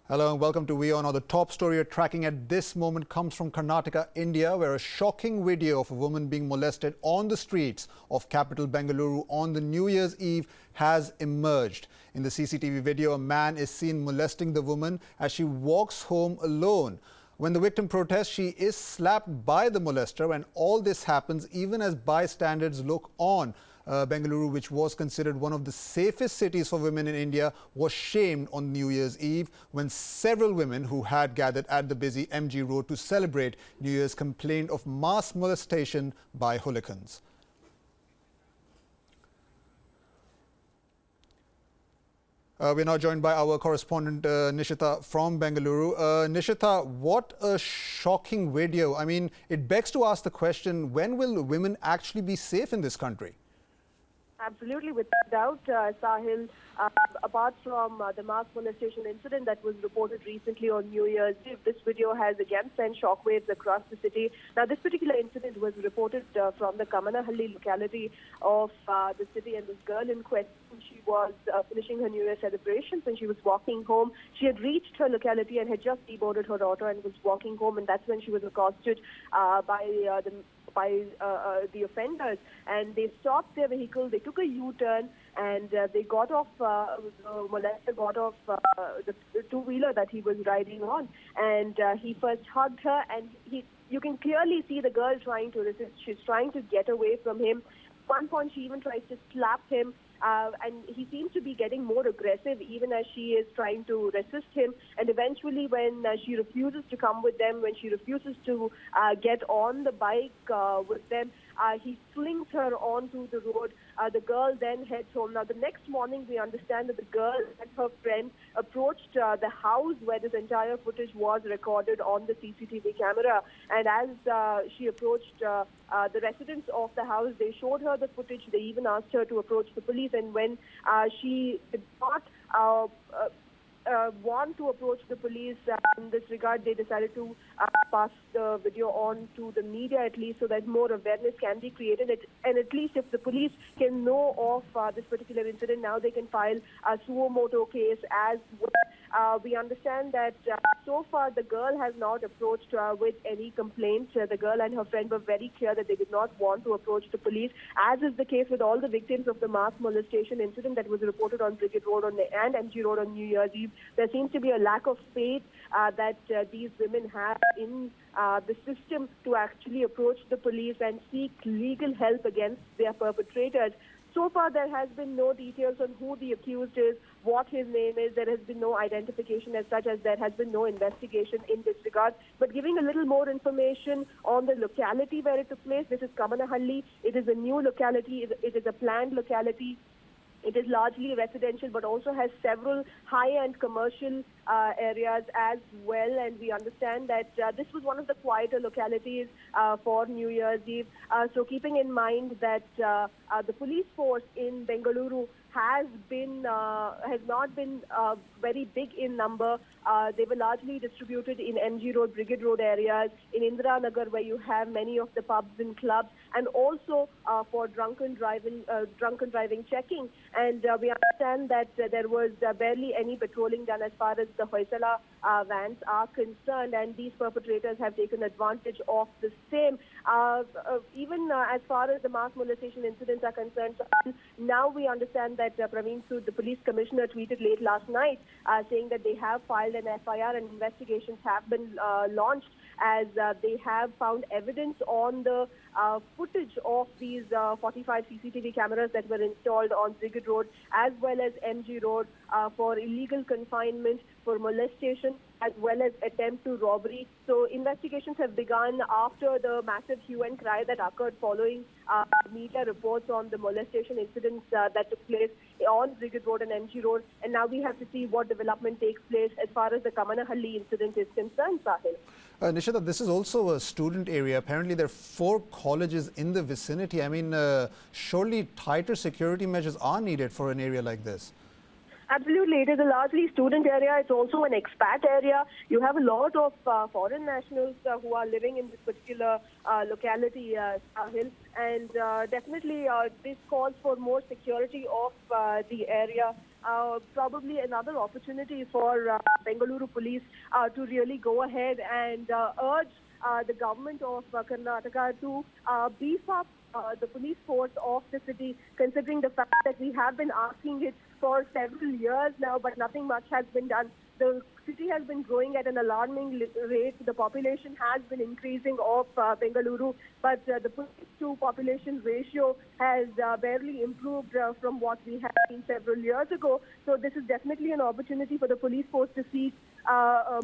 Hello and welcome to WION. The top story you're tracking at this moment comes from Karnataka, India, where a shocking video of a woman being molested on the streets of capital Bengaluru on the New Year's Eve has emerged. In the CCTV video, a man is seen molesting the woman as she walks home alone. When the victim protests, she is slapped by the molester, and all this happens even as bystanders look on. Bengaluru, which was considered one of the safest cities for women in India, was shamed on New Year's Eve when several women who had gathered at the busy MG Road to celebrate New Year's complained of mass molestation by hooligans. We're now joined by our correspondent Nishita from Bengaluru. Nishita, what a shocking video. I mean, it begs to ask the question, when will women actually be safe in this country? Absolutely, without doubt, Sahil. Apart from the mass molestation incident that was reported recently on New Year's Eve, this video has again sent shockwaves across the city. Now, this particular incident was reported from the Kamanahalli locality of the city, and this girl in question, she was finishing her New Year celebrations and she was walking home. She had reached her locality and had just deboarded her daughter and was walking home, and that's when she was accosted by the offenders, and they stopped their vehicle. They took a U-turn and they got off, the molester got off the two-wheeler that he was riding on, and he first hugged her, and you can clearly see the girl trying to resist. She's trying to get away from him. At one point she even tries to slap him. And he seems to be getting more aggressive even as she is trying to resist him. And eventually when she refuses to come with them, when she refuses to get on the bike with them, he slings her onto the road. The girl then heads home. Now, the next morning, we understand that the girl and her friend approached the house where this entire footage was recorded on the CCTV camera. And as she approached the residents of the house, they showed her the footage. They even asked her to approach the police. And when she did not want to approach the police in this regard, they decided to pass the video on to the media, at least, so that more awareness can be created. And at least if the police can know of this particular incident, now they can file a suo motu case as well. We understand that so far the girl has not approached with any complaints. The girl and her friend were very clear that they did not want to approach the police, as is the case with all the victims of the mass molestation incident that was reported on Brigade Road and MG Road on New Year's Eve. There seems to be a lack of faith that these women have in the system to actually approach the police and seek legal help against their perpetrators. So far, there has been no details on who the accused is, what his name is. There has been no identification as such, as there has been no investigation in this regard. But giving a little more information on the locality where it took place, this is Kamanahalli. It is a new locality. It is a planned locality. It is largely residential, but also has several high-end commercial areas as well. And we understand that this was one of the quieter localities for New Year's Eve. So keeping in mind that the police force in Bengaluru has not been very big in number. They were largely distributed in MG Road, Brigade Road areas, in Indira Nagar, where you have many of the pubs and clubs, and also for drunken driving checking. And we understand that there was barely any patrolling done as far as the Hoysala vans are concerned, and these perpetrators have taken advantage of the same. Even as far as the mass molestation incidents are concerned, now we understand that Praveen Sood, the police commissioner, tweeted late last night saying that they have filed an FIR and investigations have been launched, as they have found evidence on the footage of these 45 CCTV cameras that were installed on Brigade Road as well as MG Road for illegal confinement, for molestation, as well as attempt to robbery. So investigations have begun after the massive hue and cry that occurred following media reports on the molestation incidents that took place on Brigade Road and MG Road. And now we have to see what development takes place as far as the Kamanahalli incident is concerned, Sahil. Nishita, this is also a student area. Apparently there are 4 colleges in the vicinity. I mean, surely tighter security measures are needed for an area like this. Absolutely. It is a largely student area. It's also an expat area. You have a lot of foreign nationals who are living in this particular locality, Sahil. And definitely this calls for more security of the area. Probably another opportunity for Bengaluru police to really go ahead and urge the government of Karnataka to beef up the police force of the city, considering the fact that we have been asking it for several years now, but nothing much has been done. The city has been growing at an alarming rate. The population has been increasing of Bengaluru, but the police-to-population ratio has barely improved from what we had seen several years ago. So this is definitely an opportunity for the police force to seek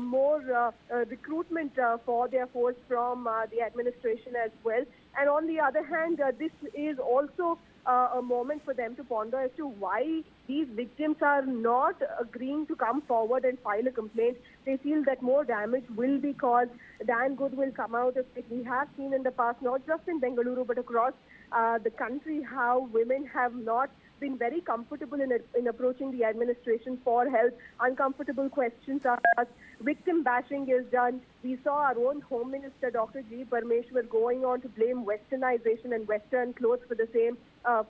more recruitment for their force from the administration as well. And on the other hand, this is also a moment for them to ponder as to why these victims are not agreeing to come forward and file a complaint. They feel that more damage will be caused than good will come out of it. We have seen in the past, not just in Bengaluru, but across the country, how women have not been very comfortable in approaching the administration for help. Uncomfortable questions are asked. Victim bashing is done. We saw our own Home Minister, Dr. G. Parmeshwar, going on to blame westernization and Western clothes for the same,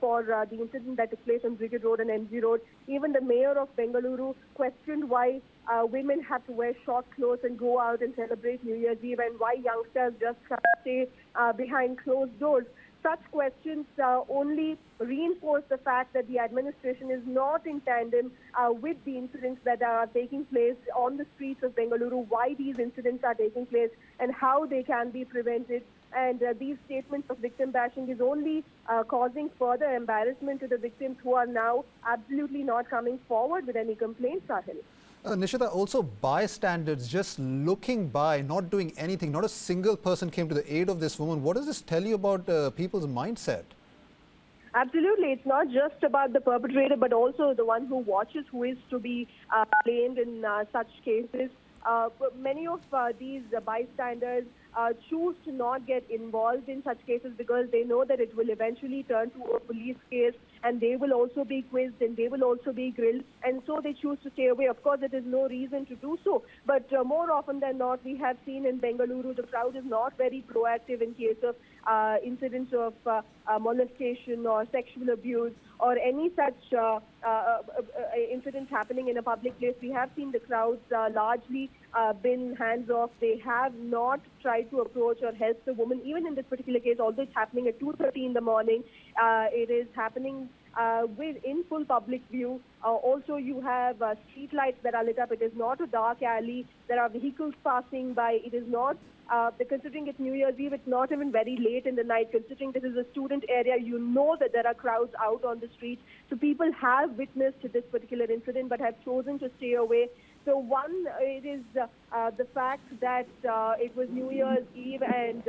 for the incident that took place on Brigade Road and MG Road. Even the mayor of Bengaluru questioned why women have to wear short clothes and go out and celebrate New Year's Eve, and why youngsters just stay behind closed doors. Such questions only reinforce the fact that the administration is not in tandem with the incidents that are taking place on the streets of Bengaluru, why these incidents are taking place and how they can be prevented. And these statements of victim bashing is only causing further embarrassment to the victims, who are now absolutely not coming forward with any complaints, Sahil. Nishita, also bystanders just looking by, not doing anything, not a single person came to the aid of this woman. What does this tell you about people's mindset? Absolutely. It's not just about the perpetrator, but also the one who watches, who is to be blamed in such cases. Many of these bystanders choose to not get involved in such cases because they know that it will eventually turn to a police case, and they will also be quizzed and they will also be grilled, and so they choose to stay away. Of course, there is no reason to do so, but more often than not, we have seen in Bengaluru, the crowd is not very proactive in case of incidents of molestation or sexual abuse or any such incidents happening in a public place. We have seen the crowds largely been hands-off. They have not tried to approach or help the woman. Even in this particular case, although it's happening at 2:30 in the morning, it is happening in full public view. Also, you have street lights that are lit up. It is not a dark alley. There are vehicles passing by. It is not, considering it's New Year's Eve, it's not even very late in the night. Considering this is a student area, you know that there are crowds out on the street. So people have witnessed this particular incident but have chosen to stay away. So one, it is the fact that it was New Year's Eve and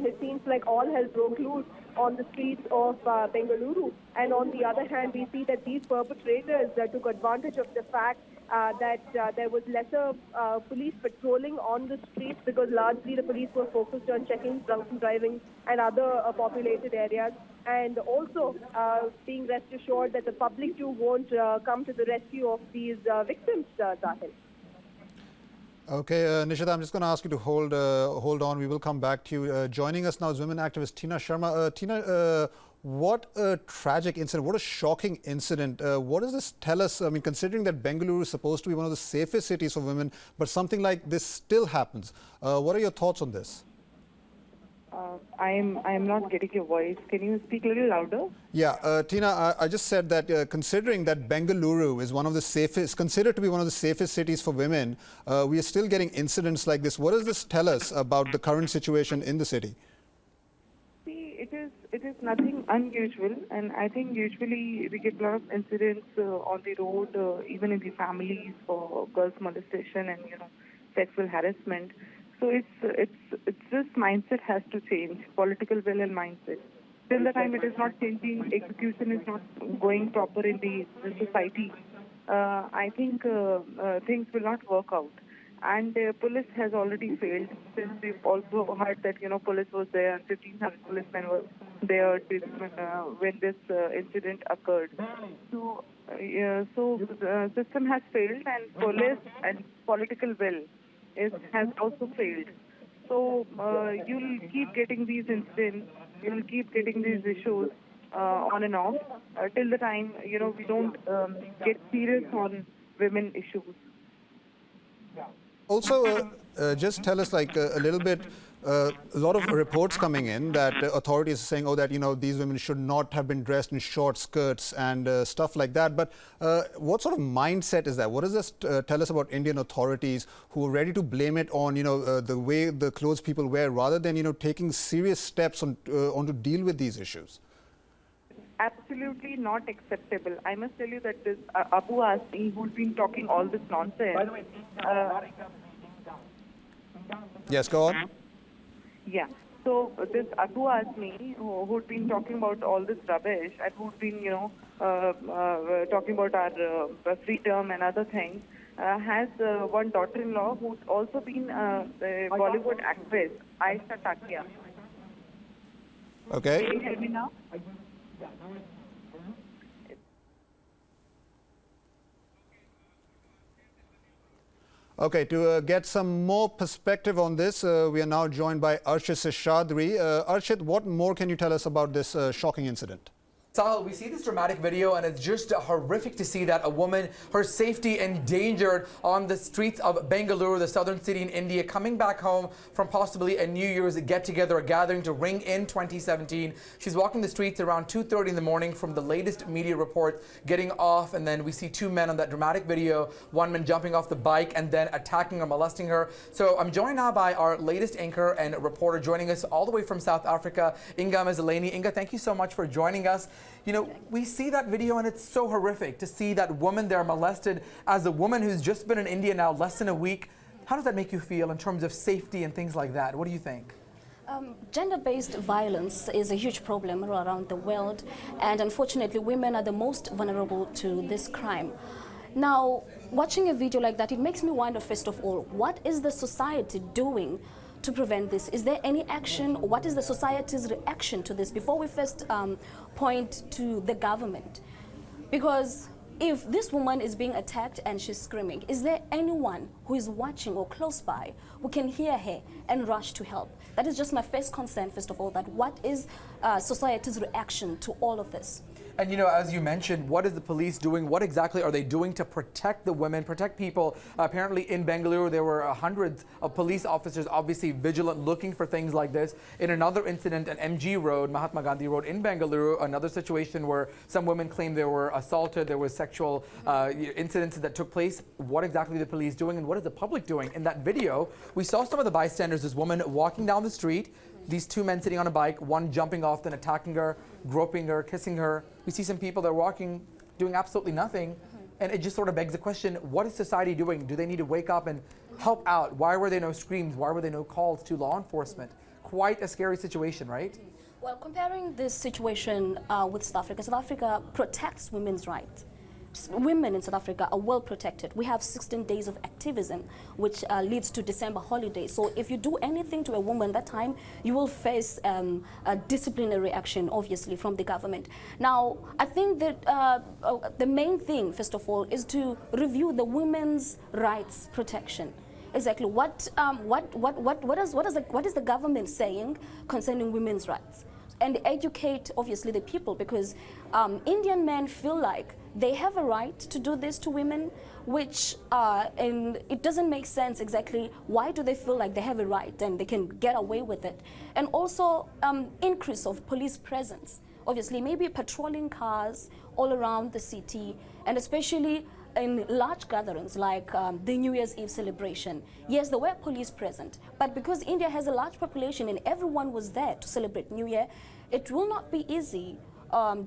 it seems like all hell broke loose on the streets of Bengaluru. And on the other hand, we see that these perpetrators took advantage of the fact that there was lesser police patrolling on the streets, because largely the police were focused on checking drunken driving and other populated areas. And also being rest assured that the public too won't come to the rescue of these victims, Sahil. Okay, Nishita, I'm just going to ask you to hold on. We will come back to you. Joining us now is women activist Tina Sharma. Tina, what a tragic incident, what a shocking incident. What does this tell us? I mean, considering that Bengaluru is supposed to be one of the safest cities for women, but something like this still happens. What are your thoughts on this? I am not getting your voice. Can you speak a little louder? Yeah, Tina, I just said that considering that Bengaluru is one of the safest, considered to be one of the safest cities for women, we are still getting incidents like this. What does this tell us about the current situation in the city? See, it is nothing unusual, and I think usually we get a lot of incidents on the road, even in the families, for girls molestation and sexual harassment. So it's this mindset has to change, political will and mindset. Till the time it is not changing, execution is not going proper in the society, I think things will not work out. and police has already failed. Since we've also heard that police was there, 1,500 policemen were there when this incident occurred. So the system has failed, and police and political will has also failed. So you'll keep getting these incidents, you'll keep getting these issues on and off till the time we don't get serious on women issues. Also, just tell us like a little bit, a lot of reports coming in that authorities are saying, oh, that these women should not have been dressed in short skirts and stuff like that. But what sort of mindset is that? What does this tell us about Indian authorities who are ready to blame it on the way the clothes people wear, rather than taking serious steps on to deal with these issues? Absolutely not acceptable. I must tell you that this Abu Asmi, who's been talking all this nonsense. By the way, yes, go on. Yeah. So this Abu Asmi, who'd been talking about all this rubbish, and who'd been talking about our freedom and other things, has one daughter-in-law who's also been a Bollywood actress, Aisha Takia. Okay. Can you hear me now? Okay, to get some more perspective on this, we are now joined by Arshit Seshadri. Arshit, what more can you tell us about this shocking incident? Sahil, we see this dramatic video and it's just horrific to see that a woman, her safety endangered on the streets of Bengaluru, the southern city in India, coming back home from possibly a New Year's get-together, a gathering to ring in 2017. She's walking the streets around 2:30 in the morning from the latest media reports, getting off, and then we see two men on that dramatic video, one man jumping off the bike and then attacking or molesting her. So I'm joined now by our latest anchor and reporter joining us all the way from South Africa, Inga Mazaleni. Inga, thank you so much for joining us. We see that video and it's so horrific to see that woman there molested. As a woman who's just been in India now less than a week, how does that make you feel in terms of safety and things like that? What do you think? Gender-based violence is a huge problem around the world, and unfortunately women are the most vulnerable to this crime. Now, watching a video like that, it makes me wonder, first of all, what is the society doing to prevent this? Is there any action? What is the society's reaction to this before we first point to the government? Because if this woman is being attacked and she's screaming, is there anyone who is watching or close by who can hear her and rush to help? That is just my first concern, first of all, that what is society's reaction to all of this? And as you mentioned, what is the police doing? What exactly are they doing to protect the women, protect people? Apparently in Bengaluru, there were hundreds of police officers obviously vigilant, looking for things like this. In another incident, an MG Road, Mahatma Gandhi Road in Bengaluru, another situation where some women claimed they were assaulted, there was sexual incidents that took place. What exactly are the police doing and what is the public doing? In that video, we saw some of the bystanders, this woman walking down the street, these two men sitting on a bike, one jumping off, then attacking her, groping her, kissing her. We see some people that are walking, doing absolutely nothing. And it just sort of begs the question, what is society doing? Do they need to wake up and help out? Why were there no screams? Why were there no calls to law enforcement? Quite a scary situation, right? Well, comparing this situation with South Africa protects women's rights. Women in South Africa are well protected. We have 16 days of activism, which leads to December holidays. So if you do anything to a woman that time, you will face a disciplinary action, obviously, from the government. Now, I think that the main thing, first of all, is to review the women's rights protection. Exactly. What is the government saying concerning women's rights? And educate, obviously, the people, because Indian men feel like they have a right to do this to women, which, and it doesn't make sense exactly why do they feel like they have a right and they can get away with it. And also increase of police presence. Obviously, maybe patrolling cars all around the city, and especially in large gatherings like the New Year's Eve celebration. Yes, there were police present, but because India has a large population and everyone was there to celebrate New Year, it will not be easy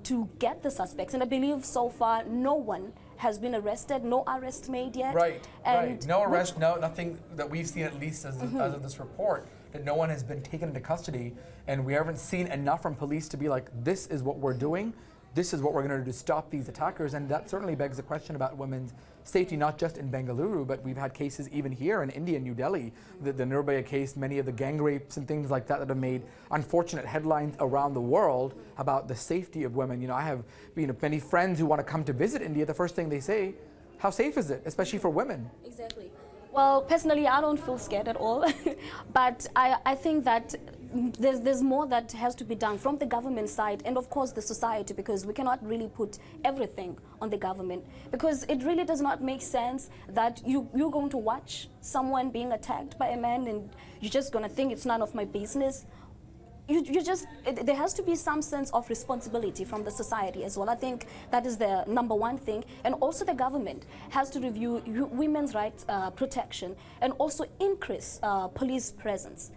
to get the suspects. And I believe so far no one has been arrested, no arrest made yet. Right, right. No arrest, nothing that we've seen, at least as of this report, that no one has been taken into custody, and we haven't seen enough from police to be like, this is what we're doing. this is what we're going to do to stop these attackers. And that certainly begs the question about women's safety, not just in Bengaluru, but we've had cases even here in India, New Delhi, the Nirbhaya case, many of the gang rapes and things like that that have made unfortunate headlines around the world about the safety of women. You know, I have many friends who want to come to visit India. The first thing they say, how safe is it, especially for women? Exactly. Well, personally, I don't feel scared at all, but I think that there's more that has to be done from the government side and of course the society, because we cannot really put everything on the government, because it really does not make sense that you're going to watch someone being attacked by a man and you're just going to think it's none of my business. There has to be some sense of responsibility from the society as well. I think that is the number one thing. And also the government has to review women's rights protection and also increase police presence.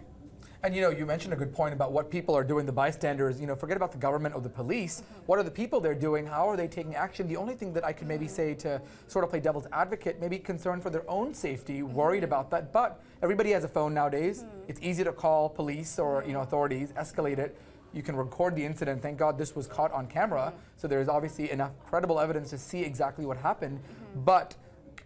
And you mentioned a good point about what people are doing, the bystanders. Forget about the government or the police. What are the people they're doing? How are they taking action? The only thing that I could maybe say to sort of play devil's advocate, maybe concerned for their own safety, worried about that. But everybody has a phone nowadays. It's easy to call police or authorities, escalate it. You can record the incident. Thank God this was caught on camera. So there's obviously enough credible evidence to see exactly what happened. But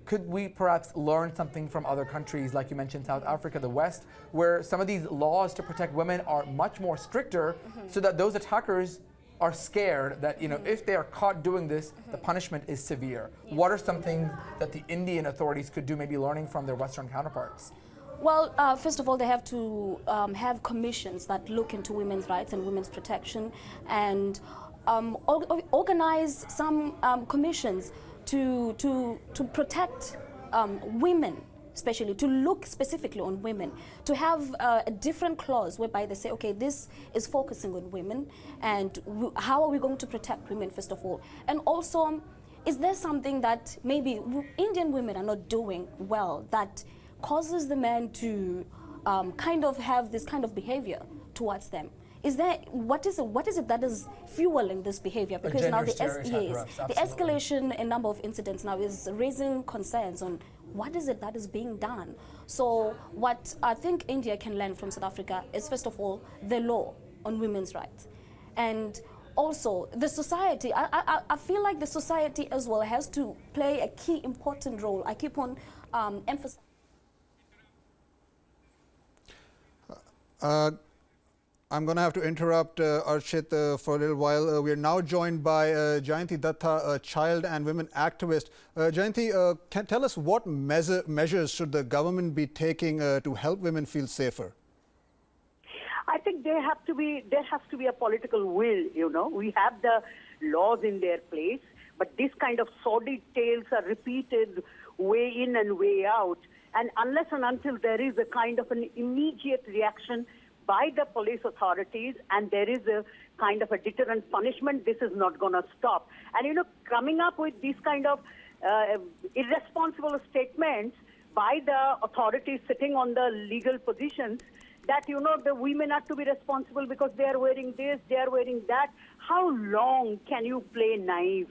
could we perhaps learn something from other countries, like you mentioned, South Africa, the West, where some of these laws to protect women are much more stricter, so that those attackers are scared that if they are caught doing this, the punishment is severe? What are some things that the Indian authorities could do, maybe learning from their Western counterparts? Well, first of all, they have to have commissions that look into women's rights and women's protection, and organize some commissions to protect women, especially to look specifically on women, to have a different clause whereby they say, okay, this is focusing on women, and how are we going to protect women, first of all? And also, is there something that maybe Indian women are not doing well that causes the men to kind of have this kind of behavior towards them? What is it that is fueling this behavior? Because now the escalation in number of incidents now is raising concerns on what is it that is being done. So what I think India can learn from South Africa is, first of all, the law on women's rights. And also the society, I feel like the society as well has to play a key important role. I keep on emphasizing. I'm going to have to interrupt Archit for a little while. We are now joined by Jayanti Datta, a child and women activist. Jayanti, can tell us what measures should the government be taking to help women feel safer? I think there has to be a political will. We have the laws in their place, but this kind of sordid tales are repeated way in and way out. And unless and until there is a kind of an immediate reaction by the police authorities and there is a kind of a deterrent punishment, this is not going to stop. And, coming up with these kind of irresponsible statements by the authorities sitting on the legal positions that, the women are to be responsible because they are wearing this, they are wearing that. How long can you play naive?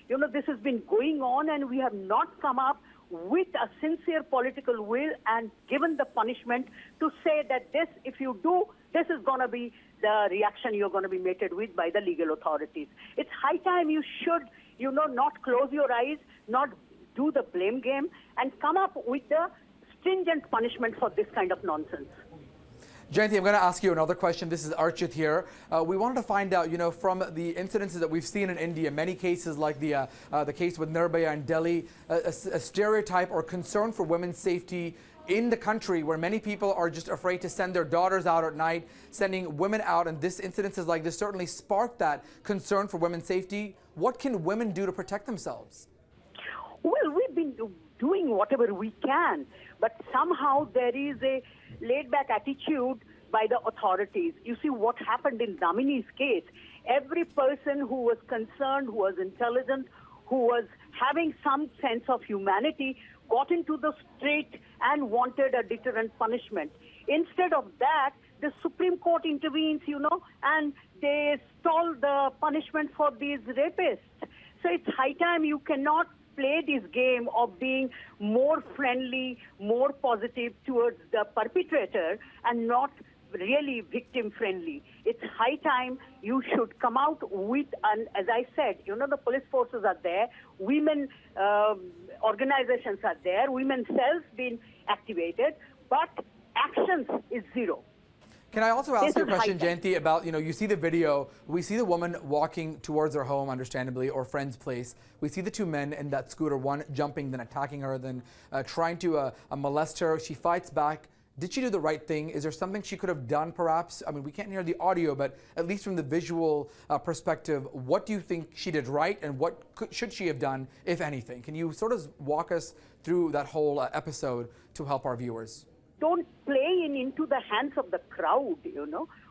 This has been going on and we have not come up with a sincere political will and given the punishment to say that this, if you do, this is going to be the reaction you're going to be meted with by the legal authorities. It's high time you should, not close your eyes, not do the blame game, and come up with the stringent punishment for this kind of nonsense. Jayanti, I'm going to ask you another question. This is Archit here. We wanted to find out, from the incidences that we've seen in India, many cases like the case with Nirbhaya in Delhi, a stereotype or concern for women's safety in the country where many people are just afraid to send their daughters out at night, sending women out, and incidences like this certainly sparked that concern for women's safety. What can women do to protect themselves? Well, we've been doing whatever we can, but somehow there is a laid-back attitude by the authorities. You see what happened in Damini's case. Every person who was concerned, who was intelligent, who was having some sense of humanity got into the street and wanted a deterrent punishment. Instead of that, the Supreme Court intervenes, and they stall the punishment for these rapists. So it's high time. You cannot play this game of being more friendly, more positive towards the perpetrator and not really victim-friendly. It's high time you should come out with, and as I said, the police forces are there, women organizations are there, women's cells being activated, but actions is zero. Can I also ask you a question, high time. Jayanti, about, you see the video, we see the woman walking towards her home, understandably, or friend's place. We see the two men in that scooter, one jumping, then attacking her, then trying to molest her. She fights back. Did she do the right thing? Is there something she could have done, perhaps? I mean, we can't hear the audio, but at least from the visual perspective, what do you think she did right, and what should she have done, if anything? Can you sort of walk us through that whole episode to help our viewers? Don't play into the hands of the crowd,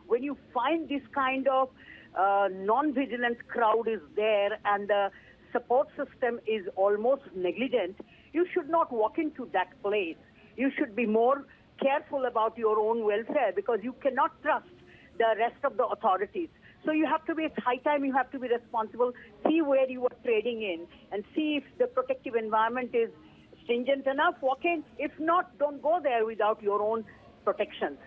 When you find this kind of non-vigilant crowd is there and the support system is almost negligent, you should not walk into that place. You should be more careful about your own welfare because you cannot trust the rest of the authorities. So you have to be, it's high time you have to be responsible, see where you are trading in and see if the protective environment is stringent enough, walk in. If not, don't go there without your own protections.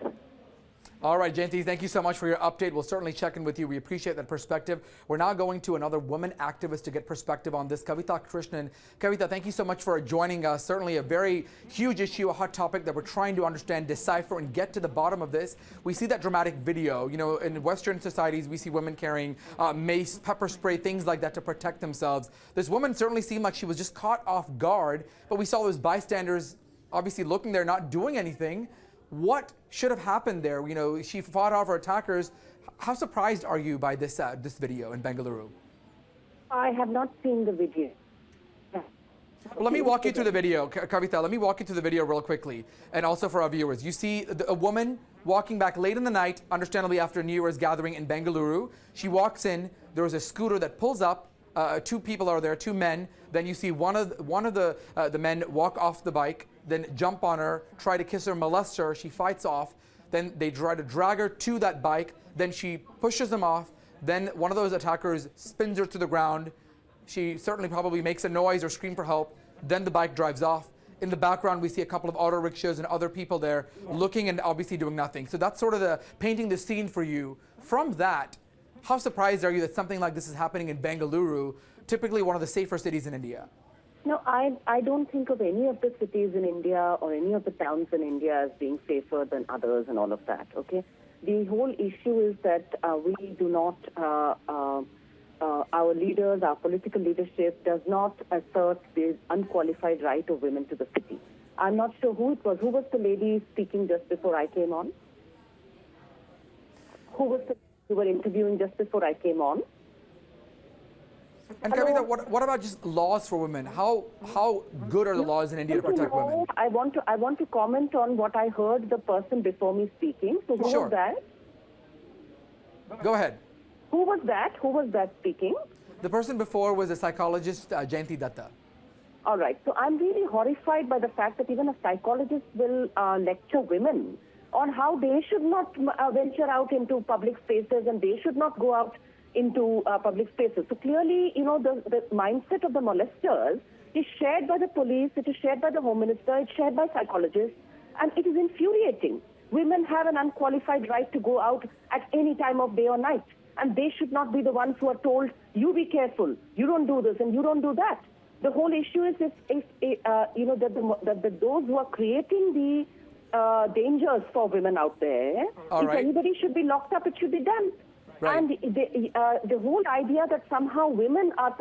All right, Jayanti, thank you so much for your update. We'll certainly check in with you. We appreciate that perspective. We're now going to another woman activist to get perspective on this, Kavita Krishnan. Kavita, thank you so much for joining us. Certainly a very huge issue, a hot topic that we're trying to understand, decipher, and get to the bottom of this. We see that dramatic video. In Western societies, we see women carrying mace, pepper spray, things like that to protect themselves. This woman certainly seemed like she was just caught off guard, but we saw those bystanders obviously looking there, not doing anything. What should have happened there? She fought off her attackers. How surprised are you by this this video in Bengaluru? I have not seen the video. Well, let me walk you through the video, Kavita. Let me walk you through the video real quickly, and also for our viewers. You see a woman walking back late in the night, understandably after a New Year's gathering in Bengaluru. She walks in. There was a scooter that pulls up. Two people are there, two men. Then you see one of the men walk off the bike, then jump on her, try to kiss her, molest her. She fights off. Then they try to drag her to that bike. Then she pushes them off. Then one of those attackers spins her to the ground. She certainly probably makes a noise or scream for help. Then the bike drives off. In the background, we see a couple of auto rickshaws and other people there looking and obviously doing nothing. So that's sort of painting the scene for you. From that, how surprised are you that something like this is happening in Bengaluru, typically one of the safer cities in India? No, I don't think of any of the cities in India or any of the towns in India as being safer than others and all of that, okay? The whole issue is that we do not, our leaders, our political leadership does not assert the unqualified right of women to the city. I'm not sure who it was. Who was the lady speaking just before I came on? Who was the you were interviewing just before I came on? And Kavita, what about just laws for women? How good are the laws in India to protect women? I want to comment on what I heard the person before me speaking. So who was that? Go ahead. Who was that? Who was that speaking? The person before was a psychologist, Jayanti Datta. All right. So I'm really horrified by the fact that even a psychologist will lecture women on how they should not venture out into public spaces and they should not go out into public spaces. So clearly, the mindset of the molesters is shared by the police, it is shared by the Home Minister, it's shared by psychologists, and it is infuriating. Women have an unqualified right to go out at any time of day or night, and they should not be the ones who are told, you be careful, you don't do this and you don't do that. The whole issue is that those who are creating the dangers for women out there, if anybody should be locked up, it should be done. Right. And the whole idea that somehow women are,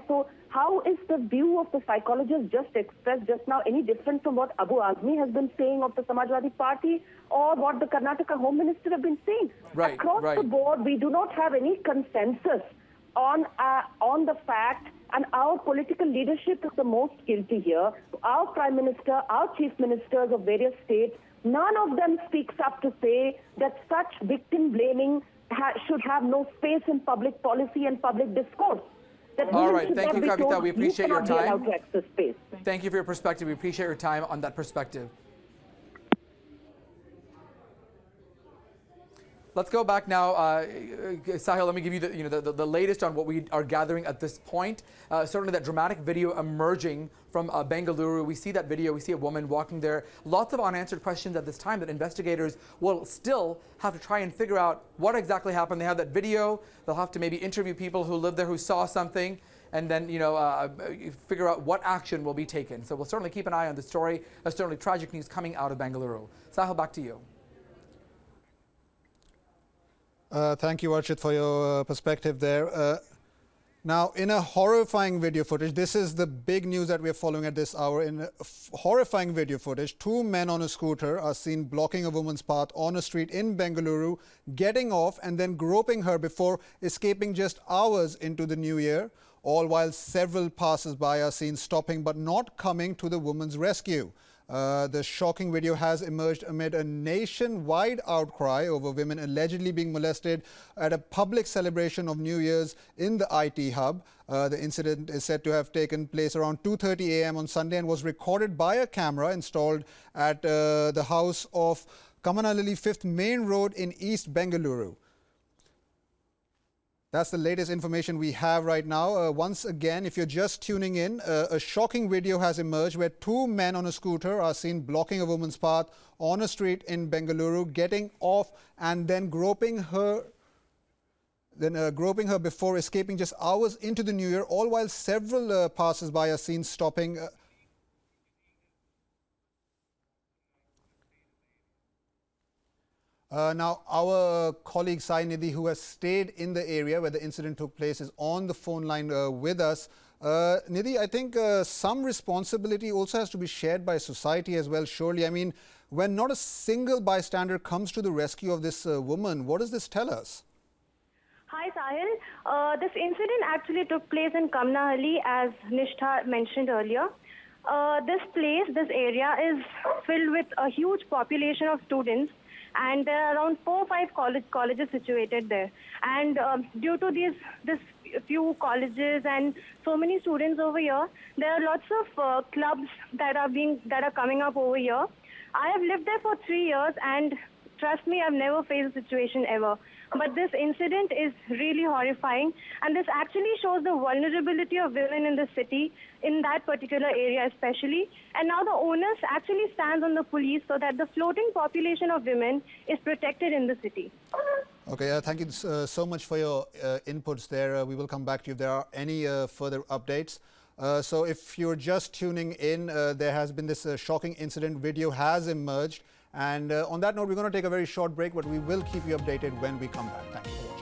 so how is the view of the psychologist just expressed just now any different from what Abu Azmi has been saying of the Samajwadi Party or what the Karnataka Home Minister have been saying? Right. Across the board, we do not have any consensus on the fact, and our political leadership is the most guilty here. Our Prime Minister, our Chief Ministers of various states, none of them speaks up to say that such victim blaming should have no space in public policy and public discourse. All right, thank you, Kavita. We appreciate your time. To access space. Thank you for your perspective. We appreciate your time on that perspective. Let's go back now. Sahil, let me give you the latest on what we are gathering at this point. Certainly that dramatic video emerging from Bengaluru. We see that video. We see a woman walking there. Lots of unanswered questions at this time that investigators will still have to try and figure out what exactly happened. They have that video. They'll have to maybe interview people who lived there, who saw something, and then figure out what action will be taken. So we'll certainly keep an eye on the story. Certainly tragic news coming out of Bengaluru. Sahil, back to you. Thank you, Archit, for your perspective there. Now, in a horrifying video footage, this is the big news that we're following at this hour. In horrifying video footage, two men on a scooter are seen blocking a woman's path on a street in Bengaluru, getting off and then groping her before escaping just hours into the new year, all while several passers-by are seen stopping but not coming to the woman's rescue. The shocking video has emerged amid a nationwide outcry over women allegedly being molested at a public celebration of New Year's in the IT hub. The incident is said to have taken place around 2:30 a.m. on Sunday and was recorded by a camera installed at the house of Kamanalili 5th Main Road in East Bengaluru. That's the latest information we have right now. Once again, if you're just tuning in, a shocking video has emerged where two men on a scooter are seen blocking a woman's path on a street in Bengaluru, getting off and then groping her before escaping just hours into the new year, all while several passers-by are seen stopping. Now, our colleague Sai Nidhi, who has stayed in the area where the incident took place, is on the phone line with us. Nidhi, I think some responsibility also has to be shared by society as well, surely. I mean, when not a single bystander comes to the rescue of this woman, what does this tell us? Hi, Sahil. This incident actually took place in Kamnahalli, as Nishtha mentioned earlier. This area is filled with a huge population of students, and there are around 4 or 5 colleges situated there. And due to this few colleges and so many students over here, there are lots of clubs that are coming up over here. I have lived there for 3 years, and trust me, I've never faced a situation ever. But this incident is really horrifying, and this actually shows the vulnerability of women in the city, in that particular area especially. And now the onus actually stands on the police so that the floating population of women is protected in the city. Okay, thank you so much for your inputs there. We will come back to you if there are any further updates. So if you're just tuning in, there has been this shocking incident. Video has emerged. And on that note, we're going to take a very short break, but we will keep you updated when we come back. Thank you.